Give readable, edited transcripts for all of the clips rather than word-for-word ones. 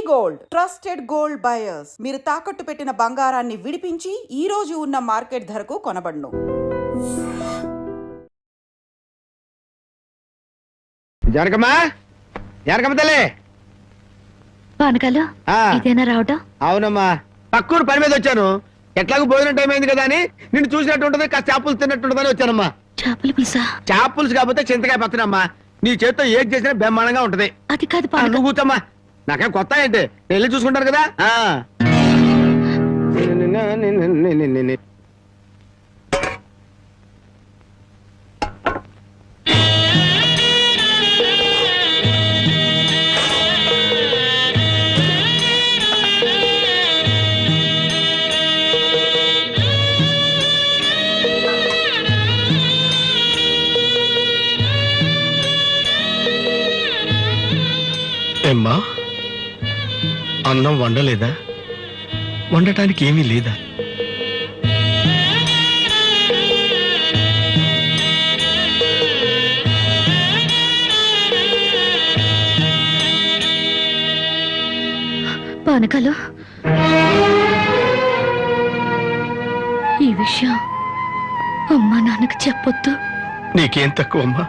Gold trusted gold buyers మీరు తాకట్టు పెట్టిన బంగారాన్ని విడిపించి ఈ రోజు ఉన్న మార్కెట్ ధరకు కొనబడును. ఇదేనా రావటం? అవునమ్మా, పక్కూరు పని మీద వచ్చాను. ఎట్లాగో భోజనం టైం అయింది కదా అని నిన్ను చూసినట్టు ఉంటది, కాస్త చేపలు తిన్నట్టుంటదని వచ్చానమ్మా. చేపల పులుసా? చేపలు కాకపోతే చింతకాయ పచ్చనమ్మా. నీ చేత్తో ఏది చేసినా బ్రహ్మాండంగా ఉంటది. అది కాదు, నువ్వు కూర్చోమ్మా. నాకేం కొత్త ఏంటి, వెళ్ళి చూసుకుంటాను కదా. ఏమ్మా, అన్నం వండలేదా? వండటానికి ఏమీ లేదా? పానకాలు, ఈ విషయం అమ్మా నాన్నకు చెప్పొద్దు. నీకేం తక్కువమ్మా?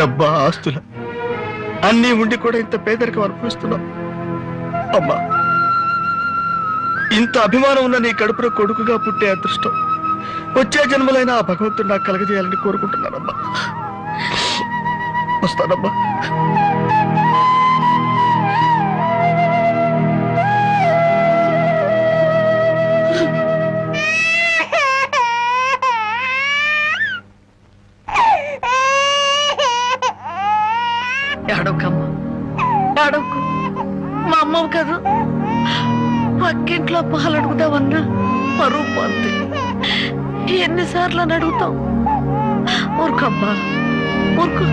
డబ్బా, ఆస్తుల అన్నీ ఉండి కూడా ఇంత పేదరికం అనుభవిస్తున్నావు. అమ్మా, ఇంత అభిమానం ఉన్న నీ కడుపులో కొడుకుగా పుట్టే అదృష్టం వచ్చే జన్మలైనా ఆ భగవంతుడు నాకు కలగజేయాలని కోరుకుంటున్నానమ్మా. వస్తానమ్మా. ఏడవకమ్మా, ఏడవకు. మా అమ్మవు కదా, పక్కింట్లో పాలు అడుగుదామన్నా పరువు పోద్ది. ఎన్నిసార్లు అని అడుగుతావు? ఊరుకమ్మా, ఊరుకు.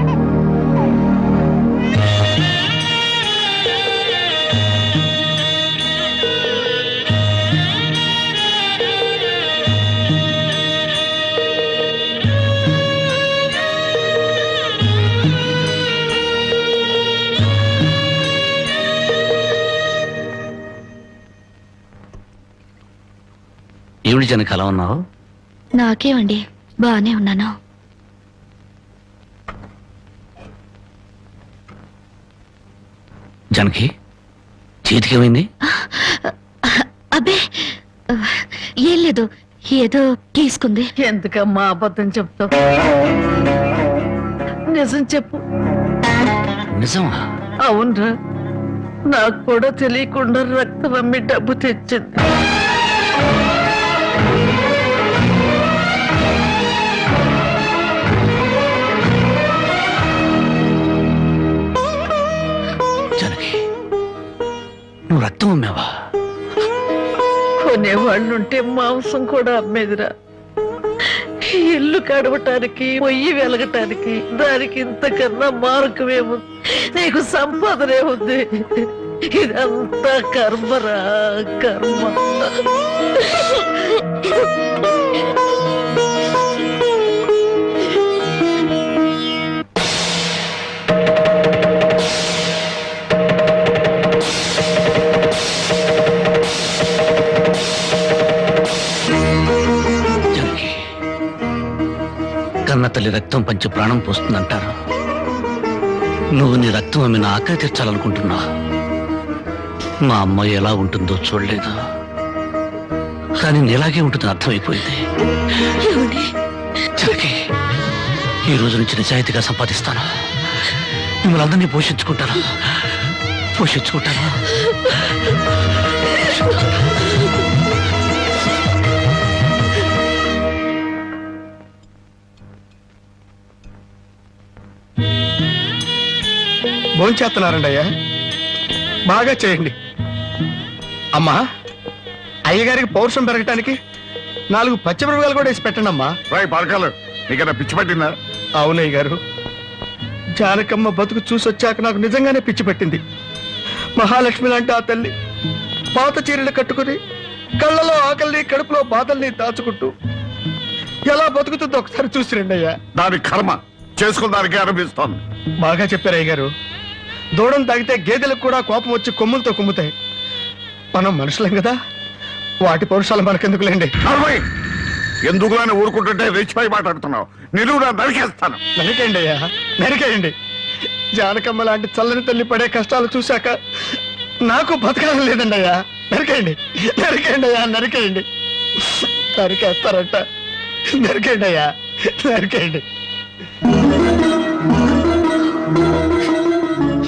ఏమిటి జనకి అలా ఉన్నావు? నాకేమండి, బానే ఉన్నాను. జనకి చేతికేమైంది? అబ్బే, ఏం లేదు, ఏదో తీసుకుంది. ఎందుకమ్మా అబద్ధం చెప్తావు? నిజం చెప్పు. నిజమా? అవునరా, నాకు కూడా తెలియకుండా రక్తం అమ్మి డబ్బు తెచ్చింది. నువ్వు రక్తం అమ్మావా? కొనేవాళ్ళుంటే మాంసం కూడా అమ్మేదిరా. ఇల్లు కడవటానికి, పొయ్యి వెలగటానికి దానికి ఇంతకన్నా మార్గమేముంది? నీకు సంపాదనే ఉంది. ఇదంతా కర్మరా, కర్మ. కన్న తల్లి రక్తం పంచి ప్రాణం పోస్తుందంటారు. నువ్వు నీ రక్తం అమ్మి నా ఆకలి తీర్చాలనుకుంటున్నా. మా అమ్మాయి ఎలా ఉంటుందో చూడలేదు, కానీ నీలాగే ఉంటుందని అర్థమైపోయింది. జనకి, ఈ రోజు నుంచి నిజాయితీగా సంపాదిస్తాను. మిమ్మల్ని అందరినీ పోషించుకుంటాను. భోంచేస్తున్నారండి అయ్యా, బాగా చేయండి. అమ్మా, అయ్యగారికి పౌరుషం పెరగటానికి 4 పచ్చిమిరపకాయలు కూడా వేసి పెట్టండి అమ్మా. రాయ్ పరకాలు, నీకన్నా పిచ్చి పట్టిందా? అవునయ్య గారు, జానకమ్మ బతుకు చూసి వచ్చాక నాకు నిజంగానే పిచ్చి పట్టింది. మహాలక్ష్మి లాంటి ఆ తల్లి పాత చీరలు కట్టుకుని కళ్ళలో ఆకలిని, కడుపులో బాధల్ని దాచుకుంటూ ఎలా బతుకుతుందో ఒకసారి చూసి రండి అయ్యా. దాని కర్మ చేసుకున్న దానికి అనిపిస్తోంది. బాగా చెప్పారు అయ్య గారు. దూడం తాగితే గేదెలకు కూడా కోపం వచ్చి కొమ్ములతో కుమ్ముతాయి. మనం మనుషులం కదా, వాటి పౌరుషాలు మనకెందుకులేండి. నడవయ్. ఎందుకులని ఊరుకుంటుంటే రెచ్చిపోయి మాట్లాడుతున్నావు. నిలువురా నరికేస్తాను. నరికేయండి అయ్యా, నరికేయండి. జానకమ్మ లాంటి చల్లని తల్లి పడే కష్టాలు చూశాక నాకు బతకాలం లేదండి అయ్యా. నరికేయండి, నరికేయండి అయ్యా, నరికేయండి. నరికేస్తారంట, నరికేయండి అయ్యా, నరికేయండి.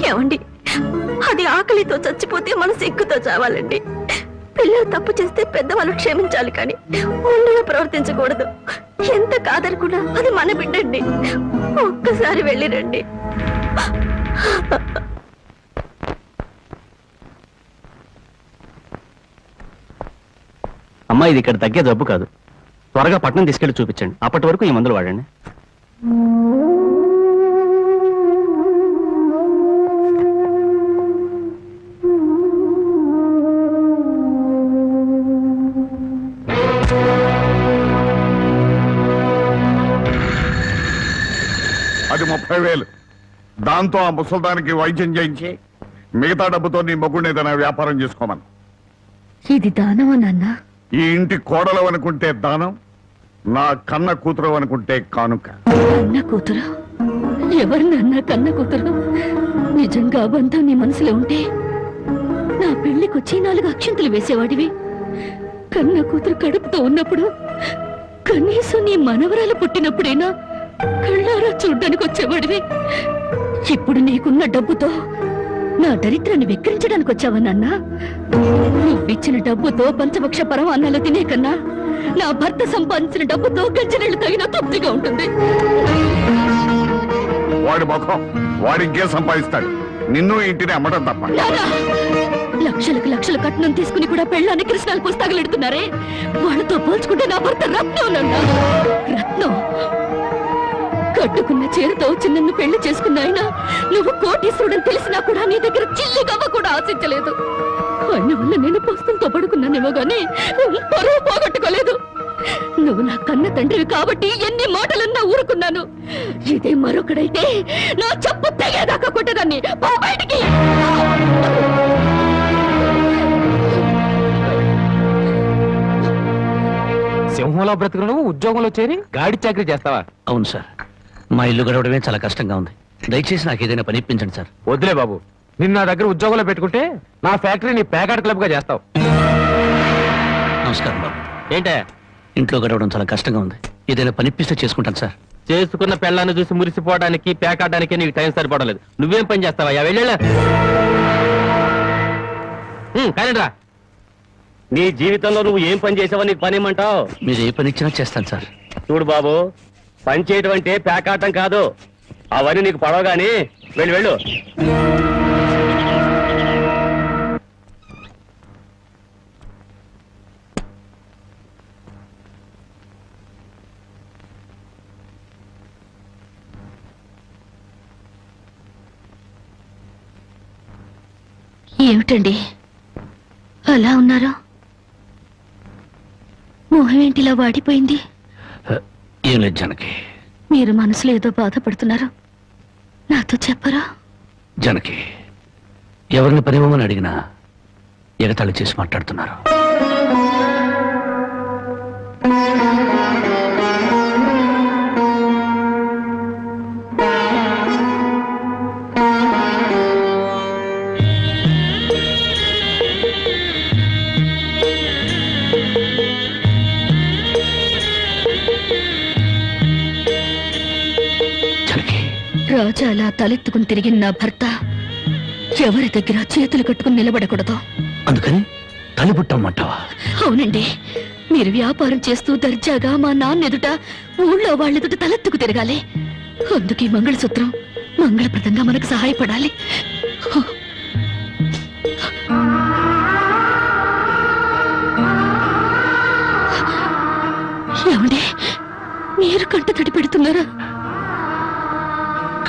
ఏమండి, అది ఆకలితో చచ్చిపోతే మన సిగ్గుతో చావాలండి. పిల్లలు తప్పు చేస్తే పెద్దవాళ్ళు క్షమించాలి, కానీ ఒండుగా ప్రవర్తించకూడదు. ఎంత కాదనుకున్నా అది మన బిడ్డండి. ఒక్కసారి వెళ్ళిరండి. అమ్మా, ఇది ఇక్కడ తగ్గే జబ్బు కాదు. త్వరగా పట్నం తీసుకెళ్లి చూపించండి. అప్పటి వరకు ఈ మందులు వాడండి. అది 30,000. దాంతో ఆ ముసల్దానికి వైద్యం చేయించి మిగతా డబ్బుతో నీ మొగుడిని ఏదైనా వ్యాపారం చేసుకోమను. ఇది దానమా నాన్న? ఈ ఇంటి కోడలు అనుకుంటే దానం, నా కన్న కూతురు అనుకుంటే కానుక. కన్న కూతురు? ఎవరు నాన్న కన్న కూతురు? నిజంగా బంధం నీ మనసులో ఉంటే నా పెళ్లికొచ్చి 4 అక్షంతలు వేసేవాడివి. కన్న కూతురు కడుపుతో ఉన్నప్పుడు, కనీసం నీ మనవరాలు పుట్టినప్పుడైనా కళ్ళారా చూడ్డానికి వచ్చేవాడివి. ఇప్పుడు నీకున్న డబ్బుతో నా దరిద్రాన్ని వెక్కిరించడానికి వచ్చావా నాన్న? నువ్విచ్చిన డబ్బుతో పంచభక్ష పరమాన్నాలు తినే కన్నా నా భర్త సంపాదించిన డబ్బుతో గంజనీళ్లు తగిన తృప్తిగా ఉంటుంది. వాడి ముఖం, వాడి ఇంకే సంపాదిస్తాడు. నిన్ను ఇంటిని అమ్మటం తప్ప. నాన్నా, లక్షలకు లక్షలు కట్నం తీసుకుని కూడా పెళ్ళాన్ని కృష్ణాలు పుస్తకాలు వాళ్ళతో పోల్చుకుంటే నా భర్త రత్నం నాన్న, రత్నం. కట్టుకున్న చీరతో వచ్చి నన్ను పెళ్లి చేసుకున్న ఆయన నువ్వు కోటీశ్వరుడని తెలిసినా కూడా నీ దగ్గర చిల్లి గవ్వ కూడా ఆశించలేదు. ఆయన వల్ల నేను పుస్తకంతో పడుకున్నానేమో గానీ పరువు పోగొట్టుకోలేదు. నువ్వు నా కన్న తండ్రివి కాబట్టి ఎన్ని మాటలన్నా ఊరుకున్నాను. ఇదే మరొకడైతే నా చెప్పు తెగేదాకా కొట్టేదాన్ని. పో బయటికి. సింహంలో బ్రతుకును ఉద్యోగంలో చేరి గాడి చాకరీ చేస్తావా? అవును సార్, మా ఇల్లు గడవడమే చాలా కష్టంగా ఉంది. దయచేసి నాకు ఏదైనా పని ఇప్పించండి సార్. వద్దులే బాబు, నిన్న నా దగ్గర ఉద్యోగంలో పెట్టుకుంటే నా ఫ్యాక్టరీని ప్యాకాట్ క్లబ్ గా చేస్తావు. నమస్కారం బాబు. ఏంటే ఇంట్లో గడవడం చాలా కష్టంగా ఉంది. ఏదైనా పని ఇప్పిస్తే చేసుకుంటాను సార్. చేసుకున్న పెళ్ళాన్ని చూసి మురిసిపోవడానికి ప్యాకాటానికి నీకు టైం సరిపడలేదు. నువ్వేం పని చేస్తావా? వెళ్ళా కానీ రా. నీ జీవితంలో నువ్వు ఏం పని చేసావో నీకు పని ఏమంటావు? మీరు ఏ పని ఇచ్చినా చేస్తాను సార్. చూడు బాబు, పని చేయటం అంటే ప్యాకాటం కాదు. అవన్నీ నీకు పడవగాని వెళ్ళు వెళ్ళు. ఏమిటండి అలా ఉన్నారు? మొహం ఏంటిలా వాడిపోయింది? ఏం లేదు జానకి. మీరు మనసులో ఏదో బాధపడుతున్నారు, నాతో చెప్పరా? జానకి, ఎవరిని పనివ్వమని అడిగినా ఎగతాళి చేసి మాట్లాడుతున్నారు. రాజా అలా తలెత్తుకుని తిరిగిన నా భర్త ఎవరి దగ్గర చేతులు కట్టుకుని నిలబడకూడదు. అందుకని తలిపుట్టమ్మంటావా? అవునండి, మీరు వ్యాపారం చేస్తూ దర్జాగా మా నాన్న ఎదుట, ఊళ్ళో వాళ్ళెదుట తలెత్తుకు తిరగాలి. అందుకే మంగళసూత్రం మంగళప్రదంగా మనకు సహాయపడాలి. ఏమండి, మీరు కంట తడి పెడుతున్నారా?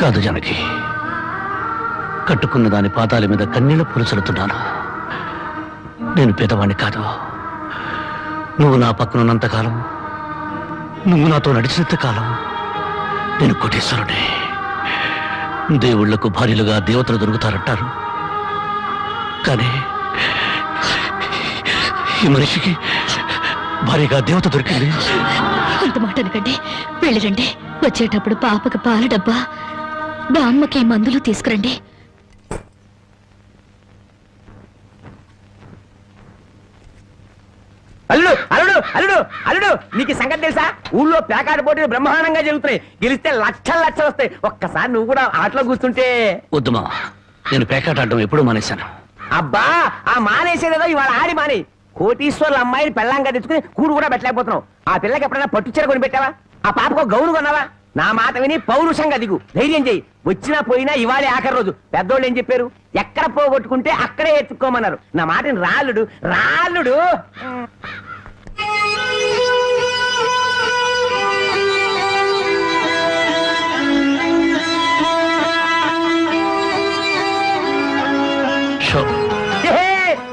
కాదు జానకి, కట్టుకున్న దాని పాదాల మీద కన్నీళ్లు పూల్చలుతున్నాను. నేను పేదవాణ్ణి కాదు. నువ్వు నా పక్కన ఉన్నంతకాలం, నువ్వు నాతో నడిచినంత కాలం నేను కోటీశ్వరుడే. దేవుళ్లకు భార్యలుగా దేవతలు దొరుకుతారంటారు, కానీ ఈ మనిషికి భార్యగా దేవత దొరికింది. అంత మాట అనకండి, వెళ్ళిరండి. వచ్చేటప్పుడు పాపకి పాల డబ్బా, బామ్మకి మందులు తీసుకురండి. అల్లుడు అల్లుడు అల్లుడు అల్లుడు నీకు ఈ సంగతి తెలుసా? ఊళ్ళో పేకాట పోటీలు బ్రహ్మాండంగా జరుగుతున్నాయి. గెలిస్తే లక్షలు లక్షలు వస్తాయి. ఒక్కసారి నువ్వు కూడా ఆటలో కూర్చుంటే. వద్దు మామ, నేను పేకాట ఆడడం ఎప్పుడూ మానేశాను. అబ్బా, ఆ మానేసేదేదో ఇవాళ ఆడి మాని. కోటీశ్వర్ల అమ్మాయిని పెళ్ళంగా తెచ్చుకుని కూడు కూడా పెట్టలేకపోతున్నావు. ఆ పిల్లకి ఎప్పుడైనా పట్టుచీర కొని పెట్టావా? ఆ పాపకు గౌను కొన్నావా? నా మాట విని పౌరుషంగా దిగు, ధైర్యం చెయ్యి. వచ్చినా పోయినా ఇవాళే ఆఖరి రోజు. పెద్దోళ్ళు ఏం చెప్పారు? ఎక్కడ పోగొట్టుకుంటే అక్కడే ఎత్తుక్కోమన్నారు. నా మాటని రాళ్ళుడు రాళ్ళుడు. షో,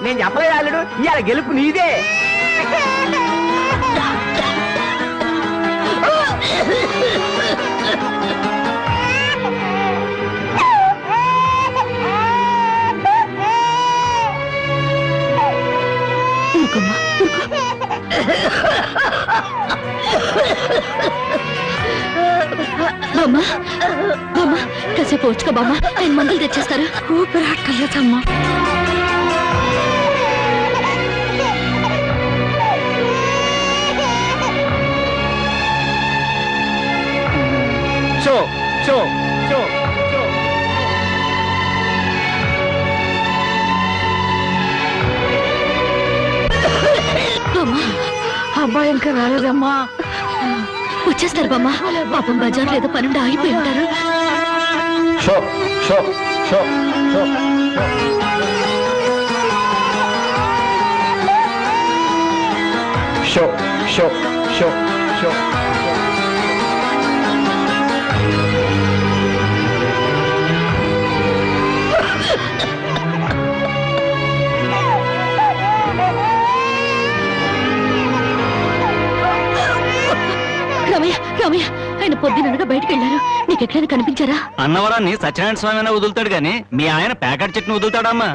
నేను చెప్పలేదు అల్లుడు, ఇవాళ గెలుపు నీదే. ఊరుకోమ్మా, ఊరుకో. బామ్మ, బామ్మ, కాసేపు వచ్చుకో బామ్మ, ఆయన మందులు తెచ్చేస్తారు. ఊపిరాటలేదమ్మా. షో షో షో షో. బామ్మ, అబ్బాయి ఇంకా రాలేదమ్మా. వచ్చేస్తారు బామ్మ. పాపం బజార్ ఏదో పనుండి ఆగిపోయి ఉంటారు. షో షో షో షో. షో షో షో షో. రామయ్య, రామయ్య, ఆయన పొద్దుననగా బయటకు వెళ్ళారు. నీకు ఎక్కడైనా కనిపించారా? అన్నవరాన్ని సత్యనారాయణ స్వామి అయినా వదులుతాడు గాని మీ ఆయన ప్యాకెట్ చెట్టును వదులుతాడమ్మా.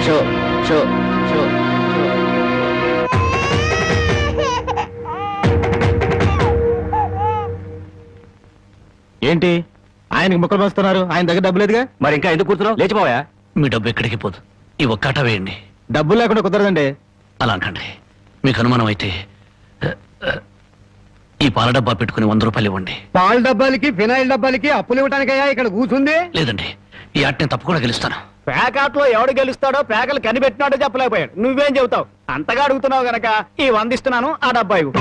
షో షో షో. ఏంటి ఆయనకి ముక్కలు పంచుతున్నారు? ఆయన దగ్గర డబ్బు లేదుగా, మరి ఇంకా ఎందుకు కూర్చున్నావు? లేచిపోయా. మీ డబ్బు ఎక్కడికి పోదు, ఈ ఒక్కట వేయండి. డబ్బులు లేకుండా కుదరదండి. అలా అనకండి. మీకు అనుమానం అయితే ఈ పాల డబ్బా పెట్టుకుని 100 రూపాయలు ఇవ్వండి. పాల డబ్బాలకి ఫినాయిల్ డబ్బాలకి అప్పులు ఇవ్వటానికయ్యా ఇక్కడ కూర్చుంది? లేదండి, ఈ ఆట నేను తప్పకుండా గెలుస్తాను. పేకాట్లో ఎవడు గెలుస్తాడో పేకలు కనిపెట్టినాడో చెప్పలేకపోయాడు. నువ్వేం చెబుతావు? అంతగా అడుగుతున్నావు గనక ఈ 100 ఇస్తున్నాను, ఆ డబ్బా ఇవ్వు.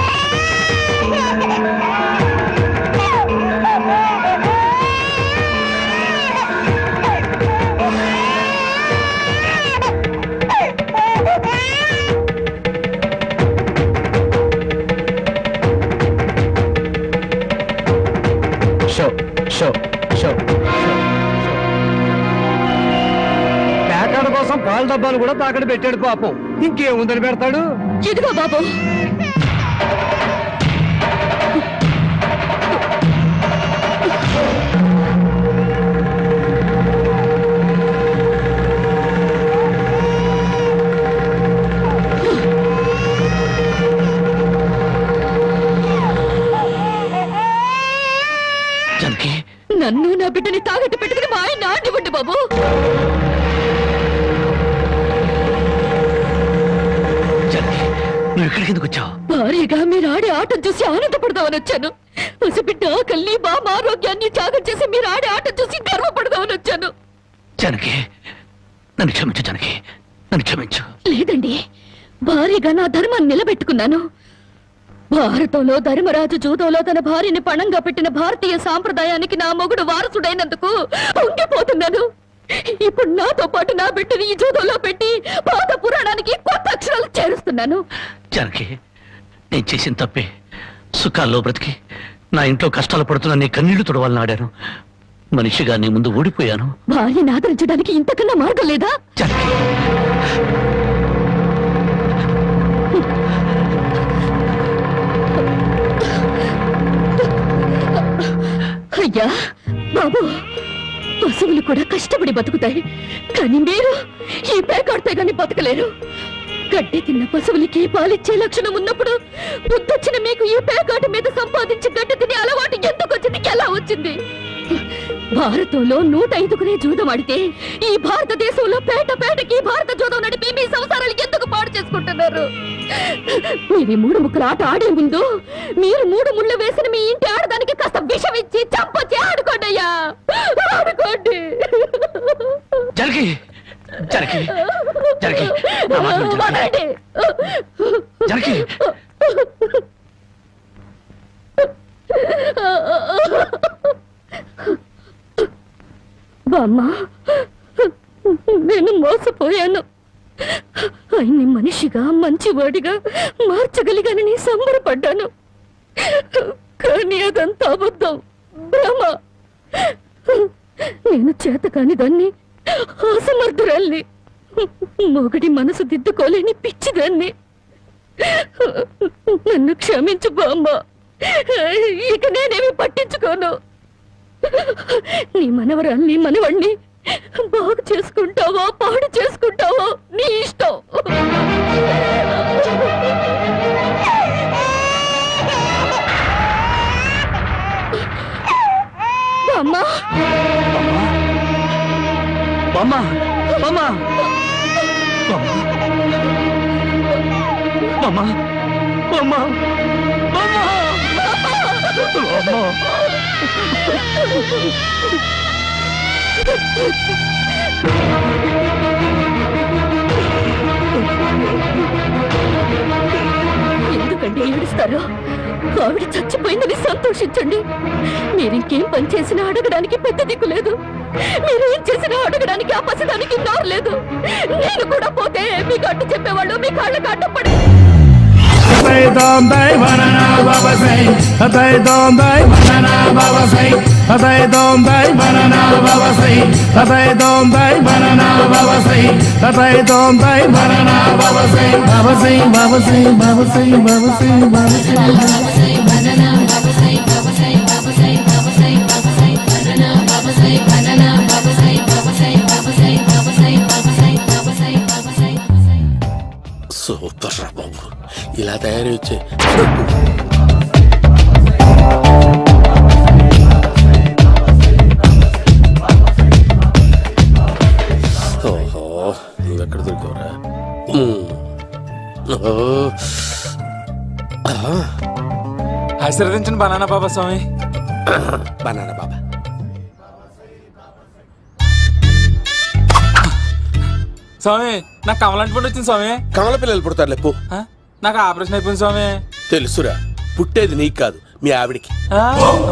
షో షో షో. పేకాడ కోసం పాల డబ్బాలు కూడా తాకడ పెట్టాడు పాపం. ఇంకేముందని పెడతాడు? ఇదిగో బాబు. జానకి, నన్ను నా బిడ్డని తాగట్టు పెట్టుకుని మా ఆయన ఆడివ్వండి బాబు. జానకి, నువ్వు ఇక్కడికి ఎందుకు వచ్చావు? భారీగా మీరు ఆడే ఆటం చూసి ఆనందపడదామని వచ్చాను. పసిబిడ్డ ఆకలిని, బామ్మ ఆరోగ్యాన్ని త్యాగం చేసి మీరు ఆడే ఆటం చూసి గర్వపడదామని వచ్చాను. జానకి, నన్ను క్షమించు. జానకి, నన్ను క్షమించు. లేదండి, భారీగా నా ధర్మాన్ని నిలబెట్టుకున్నాను. భారతంలో ధర్మరాజు జూదంలో తన భార్యని పణంగా పెట్టిన భారతీయ సాంప్రదాయానికి నా మొగుడు వారసుడైనందుకు పొంగిపోతున్నాను. ఇప్పుడు నాతో పాటు నా బిడ్డని ఈ జూదంలో పెట్టి పాత పురాణానికి కొత్త అక్షరాలు చేరుస్తున్నాను. జానకి, నేను చేసిన తప్పే. సుఖాల్లో బ్రతికి నా ఇంట్లో కష్టాలు పడుతున్న నీ కన్నీళ్లు తుడవాలని ఆడాను. మనిషిగా నీ ముందు ఓడిపోయాను. భార్యని ఆదరించడానికి ఇంతకన్నా మార్గం లేదా? జానకి, అయ్యా బాబు, పశువులు కూడా కష్టపడి బతుకుతాయి, కానీ మీరు ఈ పేకాడితే గాని బతకలేరు. గడ్డి తిన్న పశువులకి పాలిచ్చే లక్షణం ఉన్నప్పుడు బుద్ధొచ్చిన మీకు ఈ పేకాట మీద సంపాదించి గడ్డి తినే అలవాటు ఎందుకు వచ్చింది, ఎలా వచ్చింది? భారతంలో 105 జూదం ఆడితే ఈ భారతదేశంలో పేట పేటకి భారత జూదం నడిపి మీ సంసారాలు ఎందుకు పాడు చేసుకుంటున్నారు? మీరు 3 ముక్కల ఆట ఆడే ముందు మీరు 3 ముళ్ళు వేసిన మీ ఇంటి ఆడదానికి కాస్త విషం ఇచ్చి చంపొచ్చి ఆడుకోండి అయ్యా, ఆడుకోండి. జానకి, జానకి, జానకి, నా మాట విను, జానకి. జానకి, బామ్మ, నేను మోసపోయాను. ఆయన్ని మనిషిగా మంచివాడిగా మార్చగలిగానని సంబరపడ్డాను, కానీ అదంతా అబద్ధం, భ్రమ. నేను చేతకాని దాన్ని, అసమర్థురాల్ని, మొగడి మనసు దిద్దుకోలేని పిచ్చిదాన్ని. నన్ను క్షమించు బామ్మ, ఇక నేనేమి పట్టించుకోను. నీ మనవరాల్ని మనవణ్ణి బాగు చేసుకుంటావో పాడు చేసుకుంటావో నీ ఇష్టం. అమ్మా, బామ్మ, బామ్మ, బామ్మ, బామ్మ, బామ్మ, బామ్మ. ఎందుకంటే ఏడుస్తారు? ఆవిడ చచ్చిపోయిందని సంతోషించండి. మీరింకేం పని చేసినా అడగడానికి పెద్ద దిక్కు లేదు. మీరేం చేసినా అడగడానికి ఆ పసిదానికి నోరు లేదు. నేను కూడా పోతే మీకు అడ్డు చెప్పేవాళ్ళు మీ కాళ్ళకి అడ్డపడి. సూపర్ రా బాబు, ఇలా తయారీ వచ్చే. ఓహో, నువ్వెక్కడ దొరికావురా? ఆశీర్వదించండి బనానా బాబా స్వామి. బనానా బాబా, స్వామి నాకు కమలంటి పండు వచ్చింది స్వామి. కమల పిల్లలు పుడతారు లేపు. ఆ? నాకు ఆపరేషన్ అయిపోయింది స్వామి. తెలుసురా, పుట్టేది నీకు కాదు మీ ఆవిడికి. ఆ?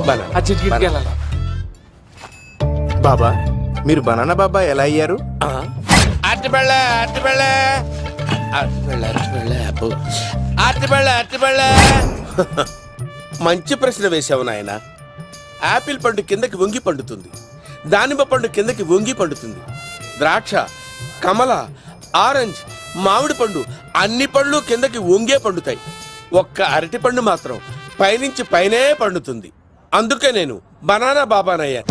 బనానా. ఆ చిటికిటికి వెళ్ళాలి. బాబా, మీరు బనానా బాబా ఎలా అయ్యారు? అట్టిబళ్ళ అట్టిబళ్ళ అట్టిబళ్ళ అట్టిబళ్ళ అబ్బో అట్టిబళ్ళ అట్టిబళ్ళ. మంచి ప్రశ్న వేశావు నాయన. యాపిల్ పండు కిందకి వంగి పండుతుంది, దానిమ్మ పండు కిందకి వంగి పండుతుంది, ద్రాక్ష, కమల, ఆరెంజ్, మామిడి పండు అన్ని పండ్లు కిందకి వంగే పండుతాయి. ఒక్క అరటి పండు మాత్రం పైనుంచి పైనే పండుతుంది. అందుకే నేను బనానా బాబానయ్యా.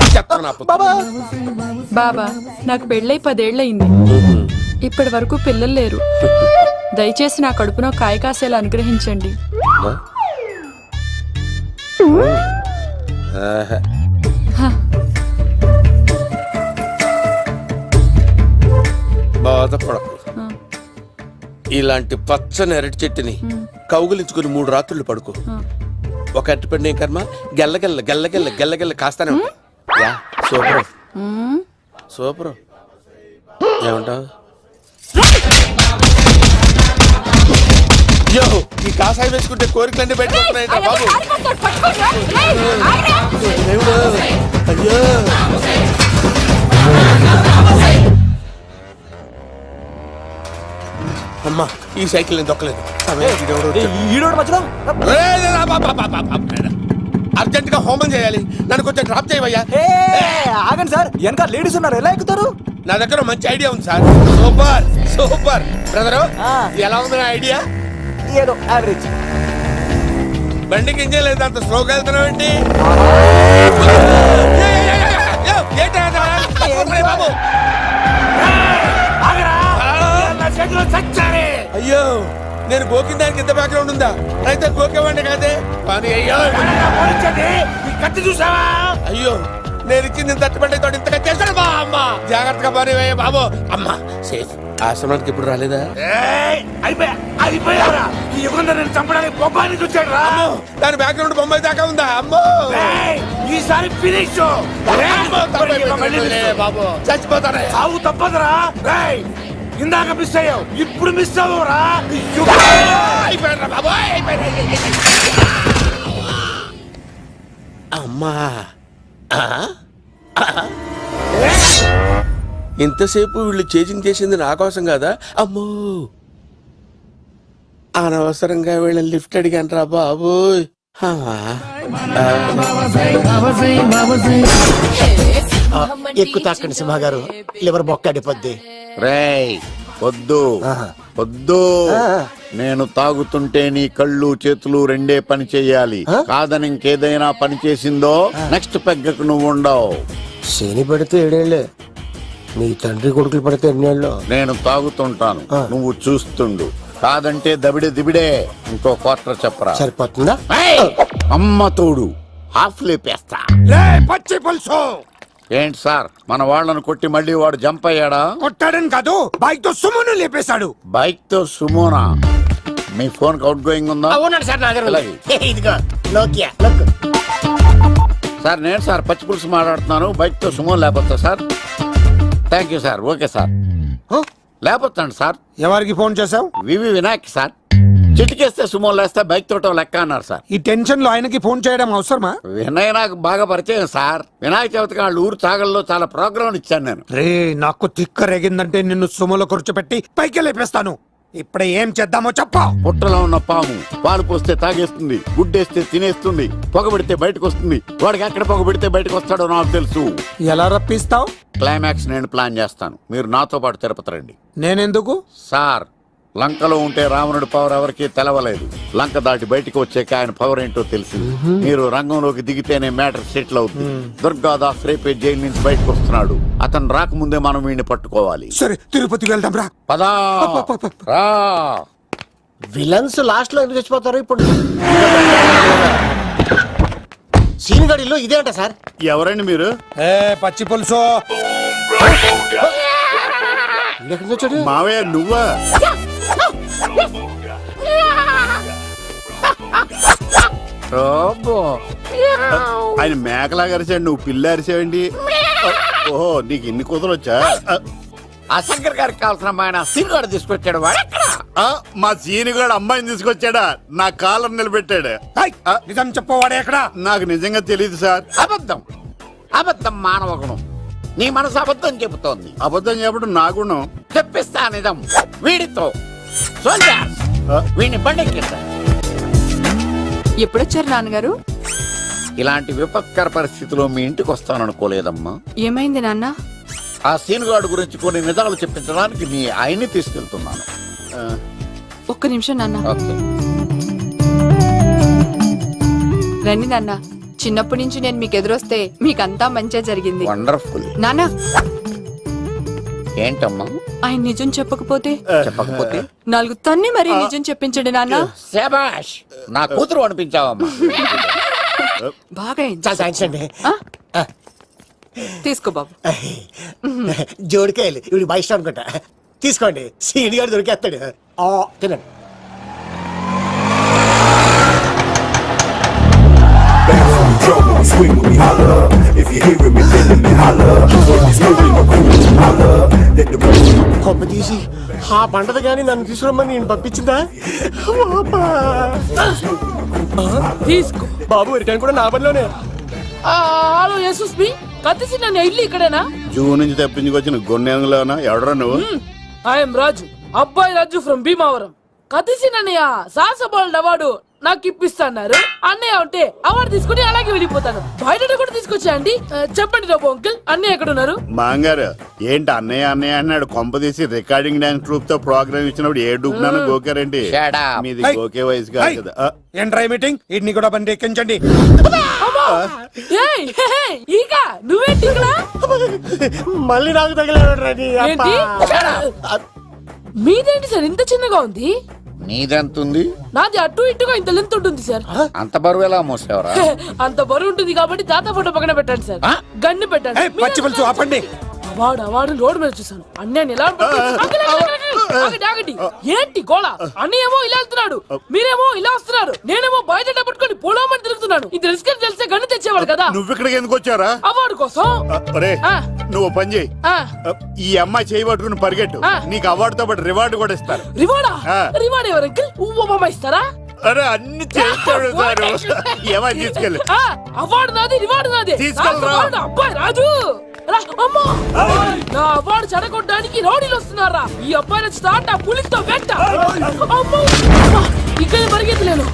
బాబా, నాకు పెళ్ళై 10 ఏళ్ళయింది. ఇప్పటి వరకు పిల్లలు లేరు. దయచేసి నా కడుపునో కాయ కాసేలా అనుగ్రహించండి. బాధపడకు. ఇలాంటి పచ్చని అరటి చెట్టుని కౌగులించుకుని 3 రాత్రులు పడుకో. ఒక అరటి పండు ఏం కర్మ, గెల్లగెల్ల గెల్లగెల్ల గెల్లగెల్ల కాస్తానే ఉంటాయి. Yeah, super super. ఏమంటావు? యో, ఈ కాసాయి వేసుకుంటే కోరికలన్నీ బయటకొస్తున్నాయంట బాబు. దేవుడు, అయ్యో. అమ్మా, ఈ సైకిల్ నేను దొక్కలేదు. అర్జెంట్ గా హోమం చేయాలి. నన్ను కొంచెం డ్రాప్ చేయవయ్యా. ఆగండి సార్, వెనక లేడీస్ ఉన్నారు, ఎలా ఎక్కుతారు? నా దగ్గర మంచి ఐడియా ఉంది సార్. సూపర్ సూపర్ బ్రదరు, ఎలా ఉంది నా ఐడియా? ఏదో యావరేజ్. బండికి ఇంజన్ లేదు, అంత స్లోగా వెళ్తున్నావు ఏంటి? అయ్యో, నేను గోకిన దానికి ఇంత బ్యాక్గ్రౌండ్ ఉందా? అయితే గోకేవాడిని కాదే. కానీ అయ్యో కత్తి చూసావా? అయ్యో, నేను ఇచ్చింది తట్టుబడి తోటి ఇంతగా చేశాడు బా అమ్మ. జాగ్రత్తగా పని వేయ బాబు. అమ్మ సేఫ్. ఆశ్రమానికి ఇప్పుడు రాలేదా? అయిపోయారా? ఈ యుగంలో నేను చంపడానికి బొమ్మాయిని చూచాడు రా. దాని బ్యాక్గ్రౌండ్ బొమ్మాయి దాకా ఉందా? అమ్మో, ఈసారి ఫినిష్ బాబు. చచ్చిపోతారా? సాగు తప్పదురా. ఇందాక మిస్ అయ్యావు, ఇప్పుడు మిస్ అవ్వరా? అయిపోయారా బాబు? అమ్మా, ఇంతసేపు వీళ్ళు చేజింగ్ చేసింది నా కోసం కాదా? అమ్మో, అనవసరంగా వీళ్ళని లిఫ్ట్ అడిగాను రా బాబు. ఎక్కు తాకండి సింహ గారు, లివర్ బొక్క అడిపోద్ది. రేయ్ వద్దు వద్దు, నేను తాగుతుంటే నీ కళ్ళు చేతులు రెండే పని చెయ్యాలి. కాదని ఇంకేదైనా పని చేసిందో నెక్స్ట్ పెగ్గకు నువ్వు ఉండవు. శని పడితే 7 ఏళ్ళే, మీ తండ్రి కొడుకులు పడితే 8 ఏళ్ళు. నేను తాగుతుంటాను, నువ్వు చూస్తుండు. కాదంటే దబిడే దిబిడే. ఇంకో క్వార్టర్ చెప్పరా? సరిపోతుందా? అమ్మ తోడు హాఫ్ లేపేస్తా. పచ్చి పులుసు. ఏంటి సార్, మన వాళ్ళను కొట్టి మళ్ళీ వాడు జంప్ అయ్యాడా? కొట్టాడని కాదు, బైక్ తో సుమోను లేపేశాడు. బైక్ తో సుమోనా? మీ ఫోన్ అవుట్ గోయింగ్ ఉందా? అవునండి సార్, నా దగ్గర అలాగే. ఇదిగో నోకియా. సార్ నేను సార్ పచ్చి పులుసు మాట్లాడుతున్నాను. బైక్ తో సుమో లేకపోతా sir? Thank you sir. Okay sir, లేకపోతాండి సార్. ఎవరికి ఫోన్ చేసావు? V V Vinayak sir. చిటికేస్తే సుమో లేస్తే బైక్ తోటో లెక్క అన్నారు సార్. ఈ టెన్షన్ లో ఆయనకి ఫోన్ చేయడం అవసరమా? వినయ్ నాకు బాగా పరిచయం సార్. వినాయక చవితికి వాళ్ళ ఊరు చాగల్లో చాలా ప్రోగ్రాం ఇచ్చాను నేను. రే, నాకు తిక్క రేగిందంటే నిన్ను సుమోలో కూర్చోపెట్టి పైకి లేపేస్తాను. ఇప్పుడే ఏం చేద్దామో చెప్ప. పుట్టలో ఉన్న పాము పాలు పోస్తే తాగేస్తుంది, గుడ్డేస్తే తినేస్తుంది, పొగబెడితే బయటకు వస్తుంది. వాడికి ఎక్కడ పొగబెడితే బయటకు వస్తాడో నాకు తెలుసు. ఎలా రప్పిస్తావు? క్లైమాక్స్ నేను ప్లాన్ చేస్తాను, మీరు నాతో పాటు తిరుపతి రండి. నేనెందుకు? సార్, లంకలో ఉంటే రావణుడి పవర్ ఎవరికీ తెలవలేదు. లంక దాటి బయటకు వచ్చాక ఆయన పవర్ ఏంటో తెలిసింది. మీరు రంగంలోకి దిగితేనే మ్యాటర్ సెటిల్ అవుతుంది. దుర్గాదాస్ రేపే జైలు నుంచి బయటకు వస్తున్నాడు. అతను రాకముందే మనం వీడిని పట్టుకోవాలి. సరే, తిరుపతికి వెళ్దాం రా. పదా రా. విలన్స్ లాస్ట్ లో ఎందుకు చచ్చిపోతారు? ఇప్పుడు సీన్ గడిలో ఇదే అంట సార్. ఎవరండి మీరు? పచ్చి పులుసు. మావయ్య నువ్వా? ఆయన మేకలాగా అరిచాడు, నువ్వు పిల్ల అరిచావండి. ఓహో, నీకు ఇన్ని కుదరొచ్చా? ఆ శంకర్ గారికి కావాల్సిన అమ్మాయి సీనుగాడు తీసుకొచ్చాడు. మా సీనుగాడు అమ్మాయిని తీసుకొచ్చాడా? నా కాలర్ నిలబెట్టాడు. నిజం చెప్పవాడే ఎక్కడ? నాకు నిజంగా తెలియదు సార్. అబద్ధం అబద్ధం మానవ గుణం. నీ మనసు అబద్ధం చెబుతోంది. అబద్ధం చెప్పడం నా గుణం. తెప్పిస్తా నిజం వీడితో. వీడిని బండెక్కిస్తా. ఎప్పుడొచ్చారు నాన్నగారు? ఇలాంటి విపత్కర పరిస్థితిలో మీ ఇంటికి వస్తాననుకోలేదమ్మా. ఏమైంది నాన్న? ఆ సీనుగాడు గురించి కొన్ని నిజాలు చెప్పించడానికి నీ ఆయన్ని తీసుకెళ్తున్నాను. ఒక్క నిమిషం నాన్న. ఓకే. రండి నాన్న. చిన్నప్పటి నుంచి నేను మీకు ఎదురొస్తే మీకంతా మంచిగా జరిగింది. వండర్ఫుల్. నాన్న, ఏంటమ్మా? ఆయన నిజం చెప్పకపోతే చెప్పకపోతే 4 తన్ని మరీ నిజం చెప్పించండి నాన్న. శభాష్, నా కూతురు అనిపించావమ్మా. బాగా అయింది. చాలా థ్యాంక్స్ అండి. తీసుకో బాబు. జోడికాయలు ఇవి బాగా ఇష్టం అనుకుంటా. తీసుకోండి, సీని గారు దొరికేస్తాడు. తినండి. కొమ్మ తీసి ఆ పంటది కానీ నన్ను తీసుకురమ్మని నేను పంపించిందా? తీసుకో బాబు, రిటర్న్ కూడా నా పనిలోనే. హలో యశస్వి, కత్తిసి నన్ను ఇల్లు ఇక్కడేనా? జూ నుంచి తప్పించుకొచ్చిన గొన్నెంగులోనా? ఎవడరా నువ్వు? ఐఎమ్ రాజు, అబ్బాయి రాజు ఫ్రమ్ భీమావరం. కత్తిసి నన్నయ్య సాసబోల్డ్ అవార్డు నాకు ఇప్పిస్తాన్నారు. అన్నయ్య ఉంటే అవార్డు తీసుకుని అలాగే వెళ్ళిపోతాను. బయట కూడా తీసుకొచ్చా అండి. చెప్పండి రాబు అంకుల్, అన్నయ్య ఎక్కడ ఉన్నారు? మాంగారు ఏంటి అన్నయ్య అన్నయ్య అన్నాడు కొంపదీసి రికార్డింగ్ డాన్స్ ట్రూప్ తో ప్రోగ్రామ్ ఇచ్చినప్పుడు ఏ డూబ్నాను గోకారండి. మీది గోకే వయసు కాదు కదా. ఏంట్రై మీటింగ్ ఇడ్ని కూడా బండి ఎక్కించండి. ఏయ్, హే, హే, ఈక నువ్వేంటి ఇక్కడ? మళ్ళీ నాకు తగిలాడు. ఏంటి? మీదేంటి సార్ ఇంత చిన్నగా ఉంది? నీదెంత ఉంది? నాది అటు ఇటుగా ఇంత లెంత్ ఉంటుంది సార్. అంత బరువు ఎలా మోసేవరా? అంత బరువు ఉంటుంది కాబట్టి తాత ఫోటో పక్కన పెట్టండి సార్. గన్ను పెట్టండి. పచ్చి పులుసు ఆపండి. అవార్డు రోడ్డు మీద చూసాను. అన్నయ్య ఎలా ఆగండి. ఏంటి గోళ? అన్నయ్యేమో ఇలా వెళ్తున్నాడు, మీరేమో ఇలా వస్తున్నారు, నేనేమో బయట పట్టుకొని పోలోమని తిరుగుతున్నాను. ఇది రిస్క్ అని తెలిస్తే గన్ను తెచ్చేవాడు కదా. నువ్వు ఇక్కడికి ఎందుకు వచ్చారా? అవార్డు కోసం. నువ్వు పని చేయి, ఈ అమ్మాయి చేయి పట్టుకుని పరిగెట్టు, నీకు అవార్డుతో పాటు రివార్డు కూడా ఇస్తారు. రివార్డా? రివార్డ్ ఎవరు అంకుల్? ఉవ్వమ్మ ఇస్తారా? అరే అన్ని చేస్తాడు సార్. ఏమై తీసుకెళ్ళి అవార్డు నాది, రివార్డు నాది. తీసుకెళ్ళరా. అబ్బాయి రాజు నా అవార్డు చెడగొట్టడానికి రౌడీలు వస్తున్నారా? ఈ అబ్బాయి స్టార్ట్ ఆ పులితో వెంట. ఇక్కడ పరిగెత్తలేను.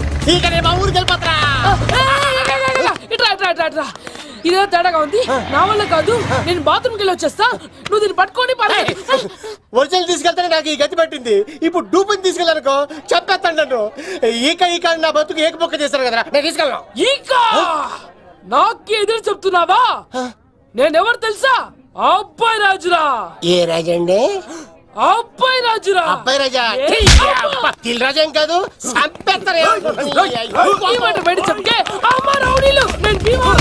ఇట్రా ఇదే తేడాగా ఉంది. నా వల్ల కాదు, నేను బాత్రూమ్కి వెళ్ళి వచ్చేస్తా. నువ్వు దీన్ని పట్టుకొని ఒరిజినల్ తీసుకెళ్తానే నాకు ఈ గతి పట్టింది. ఇప్పుడు డూపుని తీసుకెళ్ళానుకో చెప్పేస్తాను నన్ను. ఈక నా బతుకు ఏకపొక్క చేస్తారు కదా, నేను తీసుకెళ్ళను. ఇంకా నాకు ఎదురు చెప్తున్నావా? నేనెవరు తెలుసా? అబ్బాయి రాజురా. ఏ రాజండి? అబ్బాయి రాజురా. అబ్బాయి రాజా కిల్ రాజా ఏం కాదు, సంపేస్తారు. ఈ మాట బయట చెప్తే అమ్మ రౌడీలు నేను భీమా.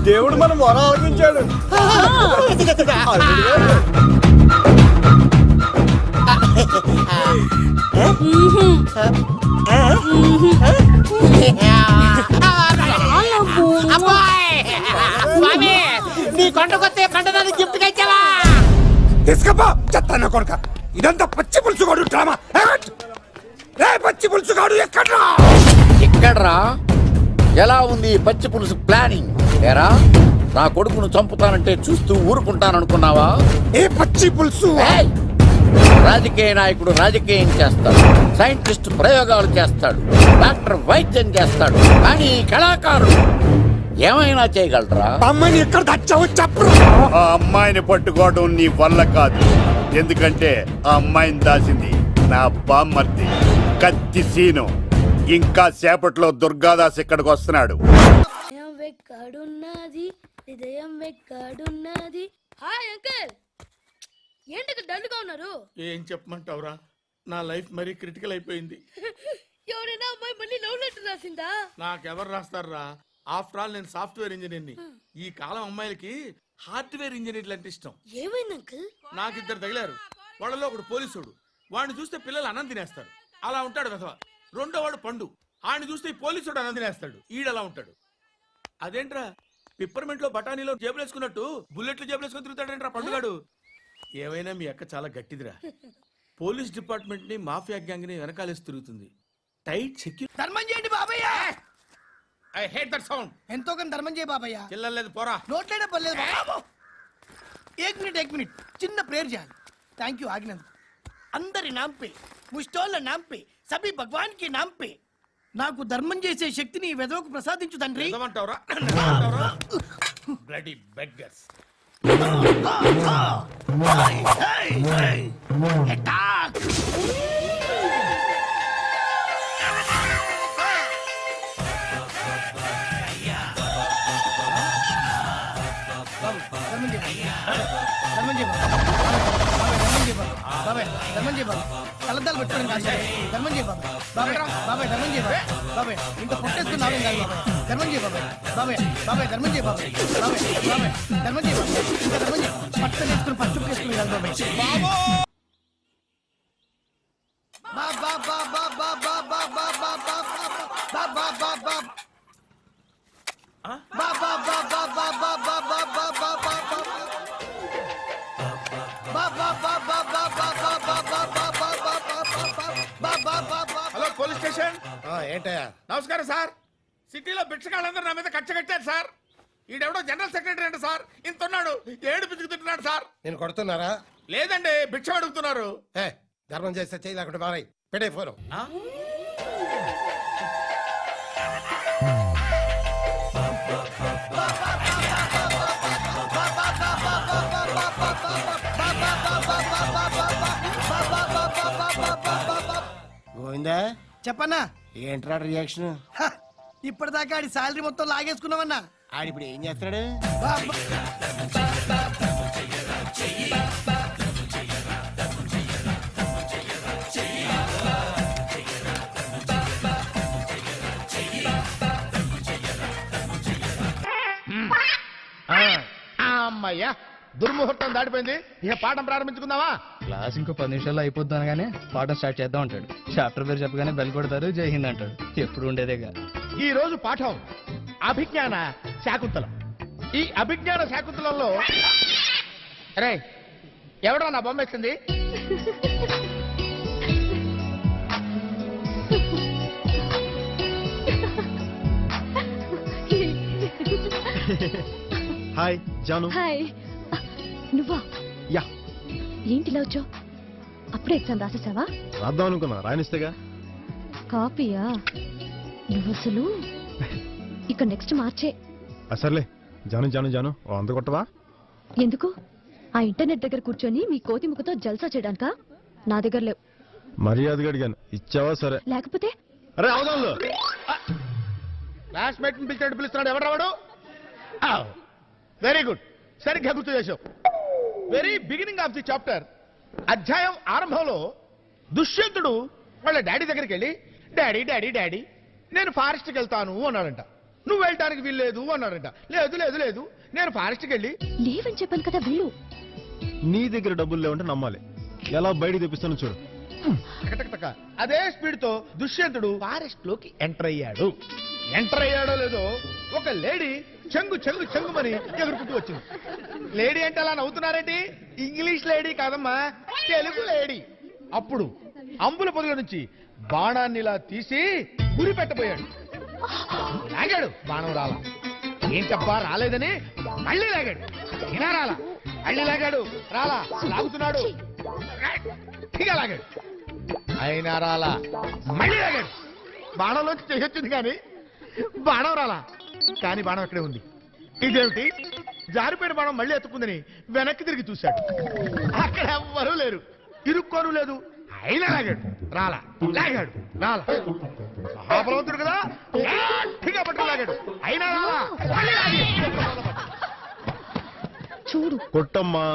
దేవుడు మనం మొర ఆలకించాడు. నీ కొండకొస్తే పంటదాన్ని గిఫ్ట్ గా ఇచ్చావా? తీసుకపో చెత్త కొడుక. ఇదంతా పచ్చి పులుసుగాడు డ్రామా. పచ్చి పులుసుగాడు ఎక్కడ్రా? ఎక్కడ్రా? ఎలా ఉంది పచ్చి పులుసు ప్లానింగ్? ఏరా నా కొడుకును చంపుతానంటే చూస్తూ ఊరుకుంటాననుకున్నావా? ఏ పచ్చి పులుసు? రాజకీయ నాయకుడు రాజకీయం చేస్తాడు, సైంటిస్ట్ ప్రయోగాలు చేస్తాడు, డాక్టర్ వైద్యం చేస్తాడు, కానీ కళాకారుడు ఏమైనా చేయగలరా? అమ్మాయిని ఎక్కడ తెచ్చావో చెప్పు. ఆ అమ్మాయిని పట్టుకోవడం నీ వల్ల కాదు. ఎందుకంటే ఆ అమ్మాయిని దాసింది నా బామ్మర్ది కత్తి సీను. ఇంకా సేపట్లో దుర్గాదాస్ ఇక్కడికి వస్తున్నాడు. హాయ్ అంకుల్, ఏంటి డల్గా ఉన్నారు? ఏం చెప్పమంటావురా, నా లైఫ్ మరీ క్రిటికల్ అయిపోయింది. ఎవరైనా అమ్మాయి మళ్ళీ లవ్ లెటర్ రాసిందా? నాకెవరు రాస్తారా? ఆఫ్టర్ ఆల్ నేను సాఫ్ట్వేర్ ఇంజనీర్ని. ఈ కాలం అమ్మాయిలకి హార్డ్వేర్ ఇంజనీర్లు అంటే ఇష్టం. ఏమైంది అంకుల్? నాకు ఇద్దరు తగిలారు. వాళ్ళలో ఒకడు పోలీసుడు, వాడిని చూస్తే పిల్లలు అన్నం తినేస్తారు, అలా ఉంటాడు వెధవ. రెండో వాడు పండు, ఆడిని చూస్తే ఈ పోలీసుడు అన్నం తినేస్తాడు, ఈడలా ఉంటాడు. అదేంట్రా పిప్పర్మెంట్ లో బఠానీలో జేబులు వేసుకున్నట్టు బుల్లెట్లు జేబులు వేసుకుని తిరుగుతాడేంట్రా పండుగాడు. ఏమైనా మీ అక్క చాలా గట్టిదిరా. పోలీస్ డిపార్ట్మెంట్ ని మాఫియా గ్యాంగ్ ని వెనకాలేసి తిరుగుతుంది. Tight security. ధర్మం చేయండి బాబయ్య. I hate that sound. ఎంతో కొంత ధర్మం చేయ బాబయ్య. చిల్లలేదు పోరా. నోట్లేడే పర్లేదు బాబు. ఏక్ మినిట్ చిన్న ప్రేయర్ చేయాలి. థ్యాంక్ యూ ఆగినందుకు. అందరి నాంపే, ముష్టోళ్ళ నాంపే, సభి భగవాన్ కి నాంపే నాకు ధర్మం చేసే శక్తిని ఈ వెదవకు ప్రసాదించు తండ్రి. Bloody beggars. కలద్దాలు పెట్టుకోవడం కాదు ధర్మం చేయ బాబాయ్. బాబాయ్ ధర్మం చేయ బాబాయ్. ఇంకా పుట్టేస్తున్నావు కాదు బాబాయ్. ధర్మం చేయ బాబాయ్. బాబాయ్ ధర్మం చేయ బాబాయ్. బాబాయ్ ధర్మం చేయ బాబాయ్. ఇంకా ధర్మం చేయ పట్ట నేర్చుకుని పట్టు వేసుకుని కాదు బాబాయ్. స్టేషన్. ఏంటయ్యా? నమస్కారం సార్. సిటీలో భిక్షగాళ్ళందరూ నా మీద కచ్చ కట్టారు సార్. ఈడెవడో జనరల్ సెక్రటరీ అంట సార్. ఇంత ఉన్నాడు, ఏడు పిచ్చుకుతున్నాడు సార్. నేను కొడుతున్నారా? లేదండి, భిక్ష అడుగుతున్నారు. ధర్మం చేస్తే చేయి లేకుండా మారాయి. పెట్టే ఫోన్. గోవిందా, చెప్పన్నా. ఏంట్రా రియాక్షన్? ఇప్పటిదాకా ఆడి శాలరీ మొత్తం లాగేసుకున్నావన్నా. ఆడిప్పుడు ఏం చేస్తున్నాడు? అమ్మయ్యా, దుర్ముహూర్తం దాటిపోయింది. ఇక పాఠం ప్రారంభించుకుందామా? క్లాస్ ఇంకో 10 నిమిషాల్లో అయిపోద్ది అనగానే పాఠం స్టార్ట్ చేద్దాం అంటాడు. చాప్టర్ పేరు చెప్పగానే బెల్ కొడతారు, జై హింద్ అంటాడు. ఎప్పుడు ఉండేదేగా. ఈ రోజు పాఠం అభిజ్ఞాన శాకుంతలం. ఈ అభిజ్ఞాన శాకుంతలంలో రే ఎవడో నా బొమ్మ ఎక్కింది. హాయ్ జాను. హాయ్. నువ్వా? యా. ఏంటి ఇలా వచ్చావు? అప్పుడే ఎగ్జామ్ రాసేసావా? రాద్దాం అనుకున్నా, రాణిస్తేగా. కాపీయా? నువ్వు అసలు ఇక నెక్స్ట్ మార్చే. సర్లే జాను జాను జాను, అంత కొట్టవా? ఎందుకు? ఆ ఇంటర్నెట్ దగ్గర కూర్చొని మీ కోతి ముఖతో జల్సా చేయడానికా? నా దగ్గర లేవు. మర్యాదగా అడిగాను, ఇచ్చావా? సరే. లేకపోతే అరే అవదాంలో క్లాస్మేట్ పిలిచినట్టు పిలుస్తున్నాడు. ఎవడు రావడు? వెరీ గుడ్, సరిగ్గా గుర్తు చేసావు. Very beginning of the chapter, అధ్యాయం ఆరంభంలో దుష్యంతుడు వాళ్ళ డాడీ దగ్గరికి వెళ్ళి, డాడీ డాడీ డాడీ నేను ఫారెస్ట్కి వెళ్తాను అన్నాడంట. నువ్వు వెళ్ళటానికి వీల్లేదు అన్నాడంట. లేదు లేదు లేదు, నేను ఫారెస్ట్కి వెళ్ళి. లేవని చెప్పాను కదా, వెళ్ళు. నీ దగ్గర డబ్బులు లేవంటే నమ్మాలి. ఎలా బయటికి తెప్పిస్తాను చూడు. టకటకటక. అదే స్పీడ్ తో దుష్యంతుడు ఫారెస్ట్ లోకి ఎంటర్ అయ్యాడు. ఎంటర్ అయ్యాడో లేదో ఒక లేడీ చెంగు చెంగు చెంగుమని ఎగురుకుంటూ వచ్చింది. లేడీ అంటే అలా నవ్వుతున్నారేంటి? ఇంగ్లీష్ లేడీ కాదమ్మా, తెలుగు లేడీ. అప్పుడు అంబుల పొదిలో నుంచి బాణాన్ని ఇలా తీసి గురి పెట్టబోయాడు. లాగాడు, బాణం రాలా. ఏంటబ్బా రాలేదని మళ్ళీ లాగాడు. అయినా రాలా. మళ్ళీ లాగాడు, రాలా. లాగుతున్నాడు, గట్టిగా లాగాడు. అయినా రాలా. మళ్ళీ లాగాడు. బాణంలోంచి చేయొచ్చింది కానీ బాణం రాలా. కానీ బాణం అక్కడే ఉంది. ఇదేమిటి? జారిపోయిన బాణం మళ్ళీ ఎత్తుకుందని వెనక్కి తిరిగి చూశాడు. అక్కడ ఎవ్వరూ లేరు, ఇరుక్కోను లేదు. అయినా లాగాడు, రాలా. లాగాడు, రాలా. మహాబలవంతుడు కదా, గట్టిగా పట్టుకు లాగాడు. అయినా రాలా. మళ్ళీ లాగాడు. చూడు. కొట్టమ్మా.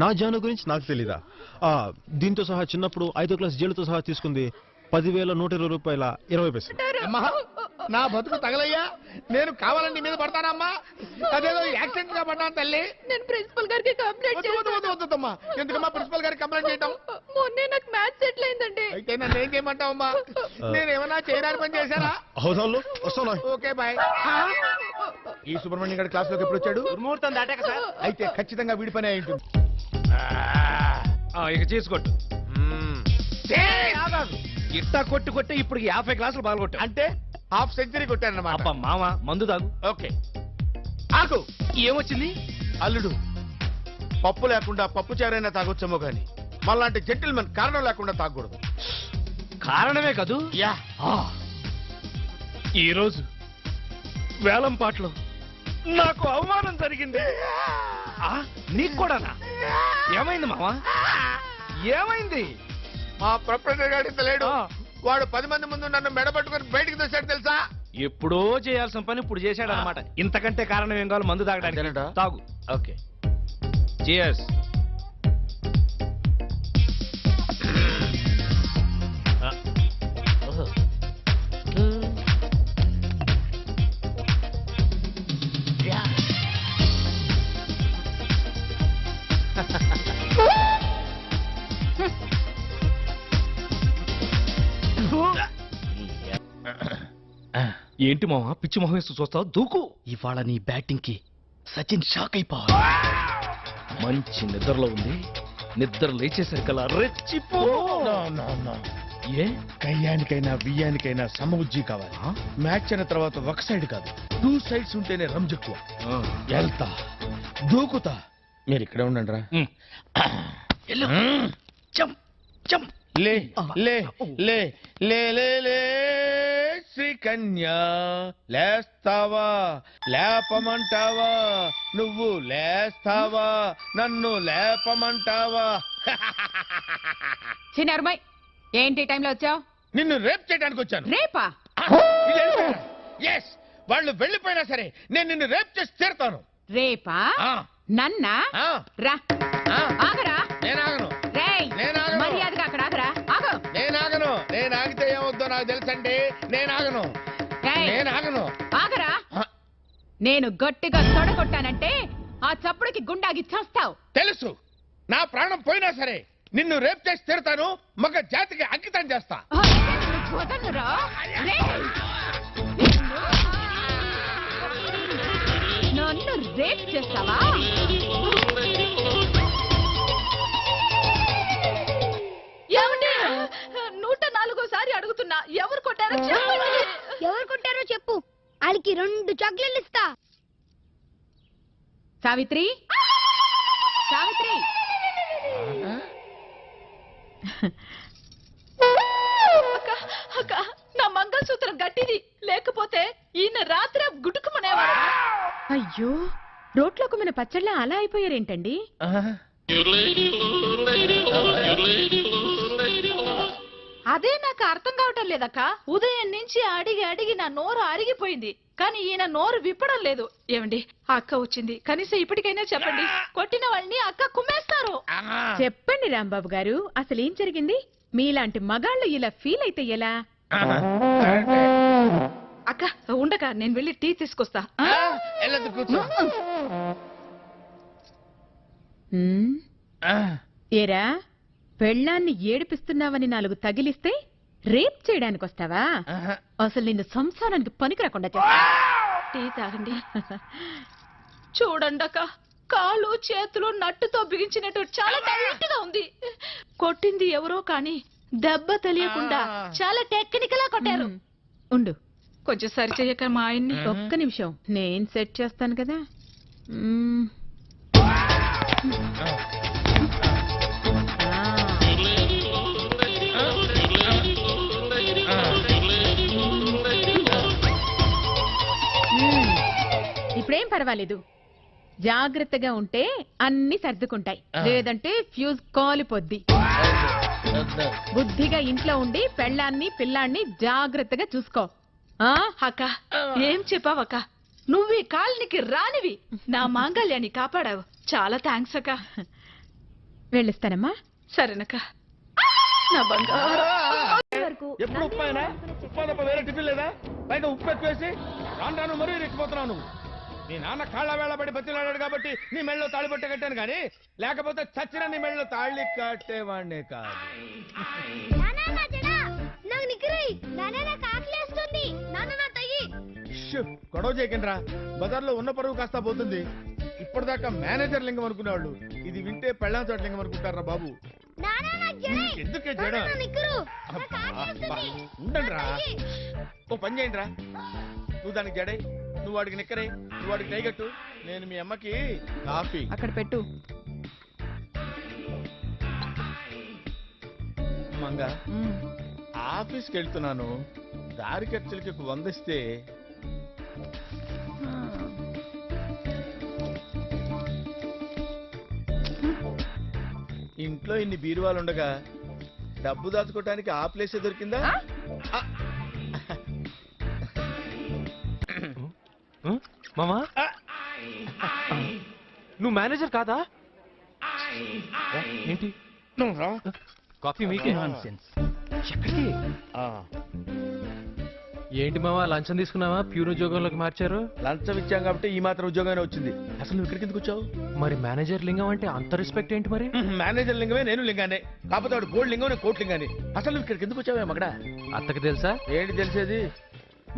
నా జాను గురించి నాకు తెలీదా? దీంతో సహా చిన్నప్పుడు 5వ క్లాస్ జైలుతో సహా తీసుకుంది 10,120 రూపాయల 20 పైసలు. అమ్మా, నా బతుకు తగలయ్యా. నేను కావాలని నీ మీద పడతానమ్మా. అదేదో యాక్సిడెంట్ గా పడ్డాను తల్లి. నేను ప్రిన్సిపల్ గారికి కంప్లైంట్ వద్దమ్మా. ఎందుకమ్మా ప్రిన్సిపల్ గారికి కంప్లైంట్ చేయటం? మొన్నే నాకు మ్యాథ్స్ సెటిల్ అయిందండి. అయితే నన్ను ఏం చేయమంటావమ్మా? నేను ఏమన్నా చేయడానికి పని చేశారా? అవుదాంలో వస్తాను. Okay bye. ఈ సుబ్రహ్మణ్యం గారి క్లాస్ లోకి ఎప్పుడు వచ్చాడు? ముహూర్తం దాటాక సార్. అయితే ఖచ్చితంగా వీడి పని అయి ఉంటుంది. ఇక చేసుకోట్టు. ఇట్టా కొట్టి కొట్టి ఇప్పుడు 50 క్లాసులు పాల్గొట్టా. అంటే హాఫ్ సెంచరీ కొట్టానన్నమాట. అబ్బా మామ, మందు తాగు. ఓకే. ఆకు. ఏమొచ్చింది? అల్లుడు, పప్పు లేకుండా పప్పు చారైనా తాగొచ్చేమో గాని మళ్ళాంటి జెంటిల్మెన్ కారణం లేకుండా తాగకూడదు. కారణమే కదూ. యా. ఈరోజు వేలం పాటలో నాకు అవమానం జరిగింది. నీకు కూడానా? ఏమైంది మావా? ఏమైంది? మా ప్రొఫెసర్ గారి లేడు. వాడు 10 మంది ముందు నన్ను మెడబట్టుకుని బయటికి తెచ్చాడు తెలుసా? ఎప్పుడో చేయాల్సిన పని ఇప్పుడు చేశాడు అనమాట. ఇంతకంటే కారణం ఏం కావాలి? మందు తాగడానికి. తాగు. Okay, cheers. ఏంటి మావా పిచ్చి మొహం వేస్తూ చూస్తావు? దూకు. ఇవాళ నీ బ్యాటింగ్ కి సచిన్ షాక్ అయిపోవాలి. మంచి నిద్రలో ఉంది, నిద్ర లేచేసరికల్లా రెచ్చిపో. ఏ కయ్యానికైనా బియ్యానికైనా సమబుజ్జి కావాలి. మ్యాచ్ అయిన తర్వాత ఒక సైడ్ కాదు, 2 సైడ్స్ ఉంటేనే రంజెక్కువ. వెళ్తా, దూకుతా, మీరు ఇక్కడే ఉండండి రా. లే లే లే లే లే లే శ్రీకన్యా, లేస్తావా లేపమంటావా, నువ్వు లేస్తావా నన్ను లేపమంటావా? చిన్నరుమై ఏంటి టైంలో వచ్చావు? నిన్ను రేప్ చేయడానికి వచ్చాను. రేపా? ఎస్, వాళ్ళు వెళ్ళిపోయినా సరే నేను నిన్ను రేప్ చేసి తీరుతాను. రేపా? ఆ, నన్నా? ఆ, రా. ఆ. ఆగరా. నేను ఆగను, రేయ్, నేను ఆగను. మర్యాదగా అక్కడ ఆగరా. ఆగు. నేను ఆగను. నేను ఆగితే ఏమవుద్దో నాకు తెలుసండి. నేను ఆగను, రేయ్, నేను ఆగను. ఆగరా. ఆ. నేను గట్టిగా తొడగొట్టానంటే ఆ చప్పుడుకి గుండాగి చేస్తావు. తెలుసు, నా ప్రాణం పోయినా సరే నిన్ను రేప్ చేసి తీరుతాను. మగ జాతికి అంకితం చేస్తా. వదలరా. రేయ్, నన్ను రేప్ చేస్తావా? ఏమండి? 104సారి అడుగుతున్నా, ఎవరు కొట్టారో చెప్పండి. ఎవరు కొట్టారో చెప్పు, వాళ్ళకి 2 చాక్లెట్లు ఇస్తా. సావిత్రి, సావిత్రి. అక్క, అక్క, నా మంగళసూత్రం గట్టిది, లేకపోతే ఈయన రాత్రి గుడుకుమనేవాడు. అయ్యో, రోట్లోకి మన పచ్చళ్ళ అలా అయిపోయారేంటండి? అదే నాకు అర్థం కావటం లేదక్క. ఉదయం నుంచి అడిగి అడిగి నా నోరు అరిగిపోయింది, కానీ ఈయన నోరు విప్పడం లేదు. ఏమండి, ఆ అక్క వచ్చింది, కనీసం ఇప్పటికైనా చెప్పండి. కొట్టిన వాళ్ళని అక్క కుమ్మేస్తారు. చెప్పండి రాంబాబు గారు, అసలు ఏం జరిగింది? మీలాంటి మగాళ్ళు ఇలా ఫీల్ అయితే ఎలా? అక్క ఉండక, నేను వెళ్ళి టీ తీసుకొస్తా. వెళ్ళదు, కూర్చో. హ్మ్? ఏరా, పెళ్ళాన్ని ఏడిపిస్తున్నావని 4 తగిలిస్తే రేప్ చేయడానికి వస్తావా? అసలు నిన్ను సంసారానికి పనికి రాకుండా చేస్తా. టీ తాగండి. చూడండి అక్క, కాళ్ళు చేతులు నట్టుతో బిగించినట్టు చాలా టైట్ గా ఉంది. కొట్టింది ఎవరో కానీ దెబ్బ తెలియకుండా చాలా టెక్నికల్ గా కొట్టారు. ఉండు, కొంచెం సరి చెయ్యక మా ఆయన్ని. ఒక్క నిమిషం, నేను సెట్ చేస్తాను కదా. మ్మ్. ఇప్పుడేం పర్వాలేదు, జాగ్రత్తగా ఉంటే అన్ని సర్దుకుంటాయి, లేదంటే ఫ్యూజ్ కాలిపోద్ది. బుద్ధిగా ఇంట్లో ఉండి పెళ్ళాన్ని పిల్లాన్ని జాగ్రత్తగా చూసుకో. ఆ అక్క, ఏం చెప్పావక్క? నువ్వు ఈ కాలనికి రానివి నా మాంగళ్యాన్ని కాపాడావు. చాలా థ్యాంక్స్ అక్క. వెళ్ళిస్తానమ్మా. సరేనక్క. నా బంగారు. ఎప్పుడు ఉప్పాయనా? ఉప్పా తప్ప వేరే టిఫిన్ లేదా? పైగా ఉప్పు ఎక్కువేసి రాను మరీ రెచ్చిపోతున్నావు నువ్వు. నీ నాన్న కాళ్ళ వేళ పడి బతిలాడాడు కాబట్టి నీ మెళ్ళలో తాళి పట్టే కట్టాను కానీ, లేకపోతే చచ్చిన నీ మెళ్ళలో తాళి కట్టేవాడినే కాదు. గొడవ చేయకండిరా, బజార్లో ఉన్న పరువు కాస్త పోతుంది. ఇప్పటిదాకా మేనేజర్ లింగం అనుకునేవాళ్ళు ఇది వింటే పెళ్ళాం చోట లింగం అనుకుంటారా బాబు? ఎందుకే చేయడం? ఉండండి రా, ఓ పని చేయండి రా. నువ్వు దానికి జడై, నువ్వు వాడికి నిక్కరై, నువ్వు వాడికి టైగట్టు. నేను మీ అమ్మకి కాఫీ అక్కడ పెట్టు. మంగ, ఆఫీస్కి వెళ్తున్నాను, దారి ఖర్చులకి 100 ఇస్తే. ఇంట్లో ఇన్ని బీరువాలు ఉండగా డబ్బు దాచుకోవటానికి ఆ ప్లేసే దొరికిందా? మామా, నువ్వు మేనేజర్ కాదా? ఏంటి నువ్వు రా. కాఫీ మీకే? ఎక్కడికి? ఏంటి మామా, లంచం తీసుకున్నావా? ప్యూర్ ఉద్యోగంలోకి మార్చారు. లంచం ఇచ్చాం కాబట్టి ఈ మాత్రం ఉద్యోగమే వచ్చింది. అసలు నువ్వు ఇక్కడికి ఎందుకు వచ్చావు? మరి మేనేజర్ లింగం అంటే అంత రెస్పెక్ట్ ఏంటి మరి? మేనేజర్ లింగమే, నేను లింగానే. కాకపోతే వాడు గోల్డ్ లింగం, నేను కోట్ లింగానే. అసలు నువ్వు ఇక్కడికి ఎందుకు వచ్చావే మగడా? అత్తకి తెలుసా? ఏంటి తెలిసేది?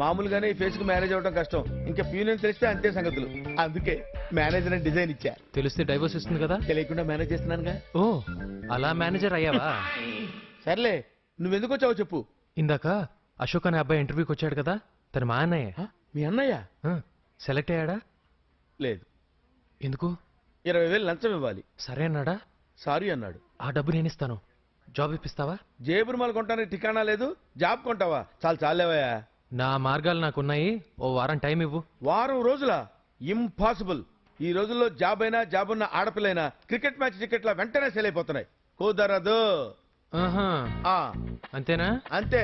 మామూలుగానే ఈ ఫేస్ కి మ్యారేజ్ అవ్వడం కష్టం ఇంకా ప్యూనియన్ తెలిస్తే అంతే సంగతులు. అందుకే మేనేజర్ అని డిజైన్ ఇచ్చా. తెలిస్తే డైవర్స్ ఇస్తుంది కదా. తెలియకుండా మేనేజ్ చేస్తున్నానుగా. ఓ అలా మేనేజర్ అయ్యావా? సర్లే, నువ్వెందుకు వచ్చావో చెప్పు. ఇందాక అశోక్ అనే అబ్బాయి ఇంటర్వ్యూకి వచ్చాడు కదా, తన మా అన్నయ్య. మీ అన్నయ్య సెలెక్ట్ అయ్యాడా? లేదు. ఎందుకు? 20,000 లంచం ఇవ్వాలి. సరే అన్నాడా? సారీ అన్నాడు. ఆ డబ్బు నేను ఇస్తాను, జాబ్ ఇప్పిస్తావా? జేబురుమాలు కొంటానికి ఠికానా లేదు, జాబ్ కొంటావా? చాలేవయ్యా. నా మార్గాలు నాకున్నాయి, ఓ వారం టైం ఇవ్వు. వారం రోజుల? ఇంపాసిబుల్. ఈ రోజుల్లో జాబ్ అయినా జాబ్ ఉన్న ఆడపిల్లైనా క్రికెట్ మ్యాచ్ టికెట్ల వెంటనే సేల్ అయిపోతున్నాయి. కుదరదు. ఆహా, ఆ, అంతేనా? అంతే.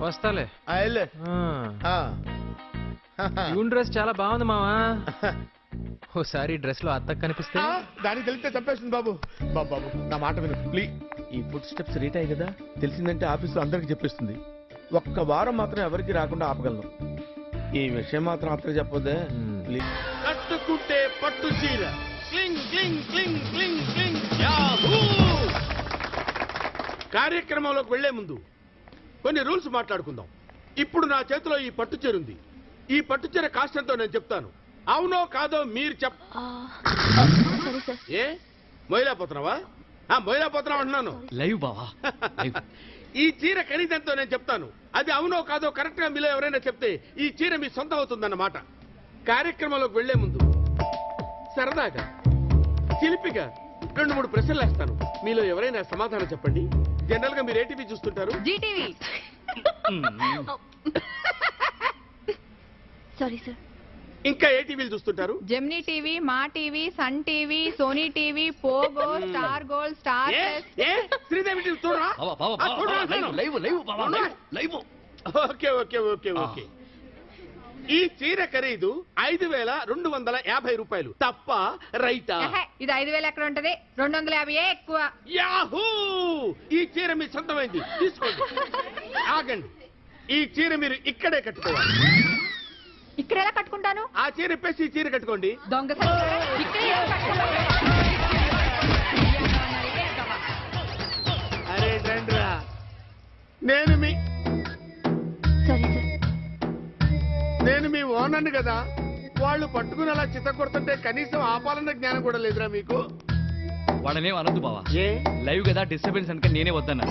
వస్తాలే. వెళ్ళు. ఆ. యూన్ డ్రెస్ చాలా బాగుంది మావా. ఓసారి డ్రెస్ లో అత్తకు కనిపిస్తే. దానికి తెలిస్తే చంపేస్తుంది బాబు. బాబు నా మాట విను ప్లీజ్. ఈ ఫుడ్ స్టెప్స్ రీట్ అయ్యి కదా, తెలిసిందంటే ఆఫీసులో అందరికి చెప్పేస్తుంది. ఒక్క వారం మాత్రం ఎవరికి రాకుండా ఆపగలను. ఈ విషయం మాత్రం అత్తకు చెప్పొద్దే ప్లీజ్. కట్టుకుంటే పట్టు చీర క్లింగ్ క్లింగ్ క్లింగ్ క్లింగ్ క్లింగ్ యాహూ. కార్యక్రమంలోకి వెళ్లే ముందు కొన్ని రూల్స్ మాట్లాడుకుందాం. ఇప్పుడు నా చేతిలో ఈ పట్టు చీర ఉంది. ఈ పట్టు చీర కాస్ట్ ఎంతో నేను చెప్తాను. అవునో కాదో మీరు ఏ మొయిలాపోతున్నావా? మొయిలాపోతున్నావు అంటున్నాను. లైవ్ బావా. ఈ చీర ఖరీదంతో నేను చెప్తాను. అది అవునో కాదో కరెక్ట్ గా మీలో ఎవరైనా చెప్తే ఈ చీర మీ సొంతం అవుతుందన్నమాట. కార్యక్రమంలోకి వెళ్లే ముందు సరదాగా చిలిపిగా 2-3 ప్రశ్నలు వేస్తాను. మీలో ఎవరైనా సమాధానం చెప్పండి. జనరల్ గా మీరు ఏటీవీ చూస్తుంటారు? Sorry sir. ఇంకా ఏ టీవీలు చూస్తుంటారు? Gemini TV, Maa TV, Sun TV, Sony TV, Pogo, Star Gold, Star Sridevi TV చూడరా? Okay okay okay okay. ఈ చీర ఖరీదు 5,250 రూపాయలు. తప్ప రైటా? ఇది 5,000 ఎక్కడ ఉంటది? 250 ఎక్కువ. యాహూ! ఈ చీర మీ సొంతమైంది, తీసుకోండి. ఆగండి, ఈ చీర మీరు ఇక్కడే కట్టుకోవాలి. ఇక్కడ ఎలా కట్టుకుంటాను? ఆ చీర ఇప్పేసి ఈ చీర కట్టుకోండి. దొంగ అరే రండ్రా. నేను మీ ఓనర్ని కదా. వాళ్ళు పట్టుకుని అలా చిత్త కొడుతుంటే కనీసం ఆపాలన్న జ్ఞానం కూడా లేదురా మీకు? వాళ్ళనే అనొద్దు బావా. ఏ లైవ్ కదా, డిస్టర్బెన్స్ అనుక నేనే వద్దన్నా.